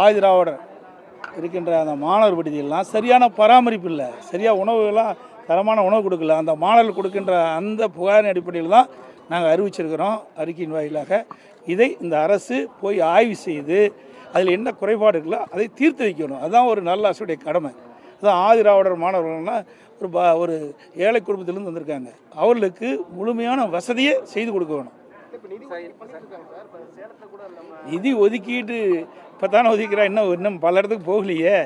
ஆதிராவிடர் இருக்கின்ற அந்த மாணவர் விடுதியெல்லாம் சரியான பராமரிப்பு இல்லை, சரியாக உணவுகள்லாம் தரமான உணவு கொடுக்கல. அந்த மாணவர்கள் கொடுக்கின்ற அந்த புகாரின் அடிப்படையில் தான் நாங்கள் அறிவிச்சிருக்கிறோம் அறிக்கையின் வாயிலாக. இதை இந்த அரசு போய் ஆய்வு செய்து அதில் என்ன குறைபாடு இருக்குல்ல அதை தீர்த்து வைக்கணும். அதுதான் ஒரு நல்ல அரசுடைய கடமை. அதுதான் ஆதிராவிடர் மாணவர்கள்னால் ஒரு ஏழை குடும்பத்திலேருந்து வந்திருக்காங்க, அவர்களுக்கு முழுமையான வசதியை செய்து கொடுக்க வேணும். நிதி ஒதுக்கீடு இப்போ தானே ஒதுக்கிறா, இன்னும் பல இடத்துக்கு போகலையே.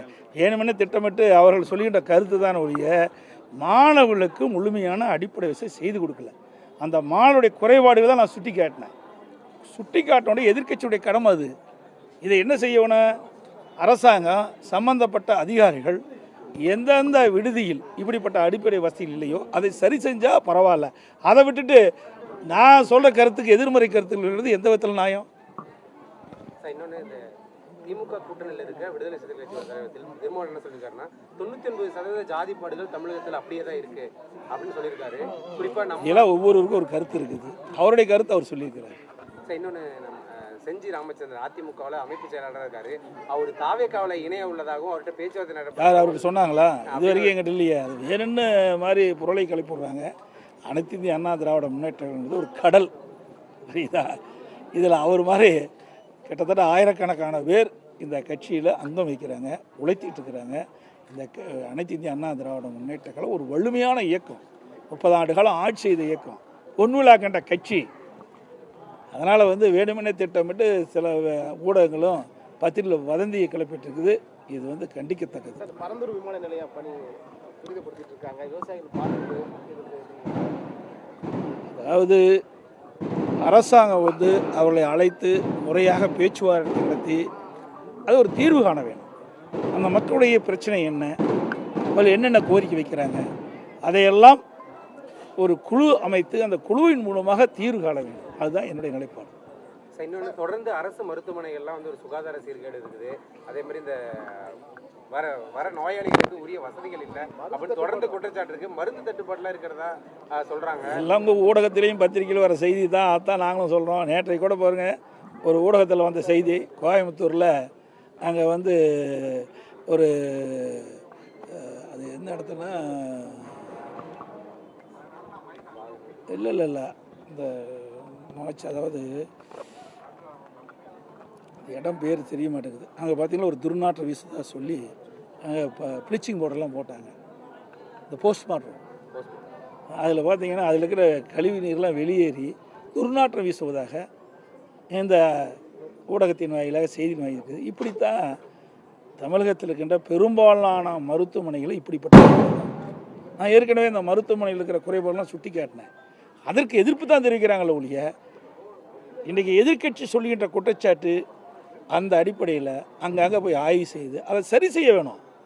ஏனுமென்னு திட்டமிட்டு அவர்கள் சொல்லுகின்ற கருத்து தானே ஒழிய மாணவர்களுக்கு முழுமையான அடிப்படை வசதி செய்து கொடுக்கல. அந்த மாணவருடைய குறைபாடுகள் தான் நான் சுட்டி காட்டினேன். சுட்டி காட்டினோடைய எதிர்க்கட்சியுடைய கடமை அது. இதை என்ன செய்யணும்? அரசாங்கம் சம்பந்தப்பட்ட அதிகாரிகள் எந்தெந்த விடுதியில் இப்படிப்பட்ட அடிப்படை வசதிகள் இல்லையோ அதை சரி செஞ்சால் பரவாயில்ல. அதை விட்டுட்டு நான் சொல்கிற கருத்துக்கு எதிர்மறை கருத்துக்கள் எந்த விதத்தில் நியாயம்? இன்னொன்று, இந்த திமுக கூட்டணியில் இருக்க விடுதலை சிறுத்தைகள் கட்சி தலைவத்தில் திருமாவளவன் என்ன சொல்லியிருக்காருன்னா 99% ஜாதிப்பாடுகள் தமிழகத்தில் அப்படியே தான் இருக்கு அப்படின்னு சொல்லியிருக்காரு. குறிப்பாக நம்ம இதெல்லாம் ஒவ்வொருவருக்கும் ஒரு கருத்து இருக்குது, அவருடைய கருத்து அவர் சொல்லியிருக்கிறார். இன்னொன்று, நம்ம செஞ்சி ராமச்சந்திரன் அதிமுகவில் அமைப்பு செயலாளராக இருக்காரு. அவர் தாவேக்காவில் இணைய உள்ளதாகவும் அவர்கிட்ட பேச்சுவார்த்தை நடத்த யார் அவருக்கு சொன்னாங்களா? இது வரைக்கும் எங்கிட்ட இல்லையா? அது வேணும்னு மாதிரி பொருளை கிளப்பிடுறாங்க. அனைத்து இந்திய அண்ணா திராவிட முன்னேற்றம் ஒரு கடல், புரியுதா? இதில் அவர் மாதிரி கிட்டத்தட்ட ஆயிரக்கணக்கான பேர் இந்த கட்சியில் அங்கம் வைக்கிறாங்க, உழைத்திட்டு இருக்கிறாங்க. இந்த அனைத்து இந்திய அண்ணா திராவிட முன்னேற்ற கழகம் ஒரு வலிமையான இயக்கம், 30 ஆண்டு காலம் ஆட்சி செய்த இயக்கம், பொன்விழா கண்ட கட்சி. அதனால் வேணுமெனே திட்டமிட்டு சில ஊடகங்களும் பத்திரிகையில் வதந்தியை கிளப்பிட்டுருக்குது. இது கண்டிக்கத்தக்கது. பரந்தூர் விமான நிலையம் பணி துரிதப்படுத்திட்டு இருக்காங்க, விவசாயிகள் பாதிப்பு. அதாவது அரசாங்கம் அவர்களை அழைத்து முறையாக பேச்சுவார்த்தை நடத்தி அது ஒரு தீர்வு காண வேணும். அந்த மக்களுடைய பிரச்சனை என்ன, அவர்கள் என்னென்ன கோரிக்கை வைக்கிறாங்க, அதையெல்லாம் ஒரு குழு அமைத்து அந்த குழுவின் மூலமாக தீர்வு காண வேண்டும். அதுதான் என்னுடைய நிலைப்பாடு. இன்னொன்று, தொடர்ந்து அரசு மருத்துவமனைகள்லாம் ஒரு சுகாதார சீர்கேடு இருக்குது. அதே மாதிரி இந்த வர நோயாளிகளுக்கு உரிய வசதிகள் இல்லை அப்படின்னு தொடர்ந்து குற்றச்சாட்டு இருக்கு. மருந்து தட்டுப்பாடுலாம் இருக்கிறதா சொல்றாங்க. எல்லாம் ஊடகத்திலையும் பத்திரிகையில் வர செய்தி தான், அதான் நாங்களும் சொல்கிறோம். நேற்றைக்கு கூட பாருங்க, ஒரு ஊடகத்தில் வந்த செய்தி, கோயம்புத்தூரில் அங்கே ஒரு அது எந்த இடத்துல இல்லை இந்த அதாவது இடம் பேர் தெரிய மாட்டேங்குது. அங்கே பார்த்தீங்கன்னா ஒரு துர்நாற்றம் வீசுதா சொல்லி அங்கே ப்ளீச்சிங் பவுடர்லாம் போட்டாங்க. இந்த போஸ்ட்மார்ட்டம் அதில் பார்த்தீங்கன்னா அதில் இருக்கிற கழிவு நீர்லாம் வெளியேறி துர்நாற்றம் வீசுவதாக இந்த ஊடகத்தின் வாயிலாக செய்தி வாங்கியிருக்குது. இப்படித்தான் தமிழகத்தில் இருக்கின்ற பெரும்பாலான மருத்துவமனைகளை இப்படிப்பட்ட நான் ஏற்கனவே இந்த மருத்துவமனையில் இருக்கிற குறைபாடெல்லாம் சுட்டி காட்டினேன். அதற்கு எதிர்ப்பு தான் தெரிவிக்கிறாங்களே ஒழிய இன்றைக்கி எதிர்க்கட்சி சொல்லுகின்ற குற்றச்சாட்டு அந்த அடிப்படையில் அங்கங்கே போய் ஆய்வு செய்து அதை சரி செய்ய வேணும்.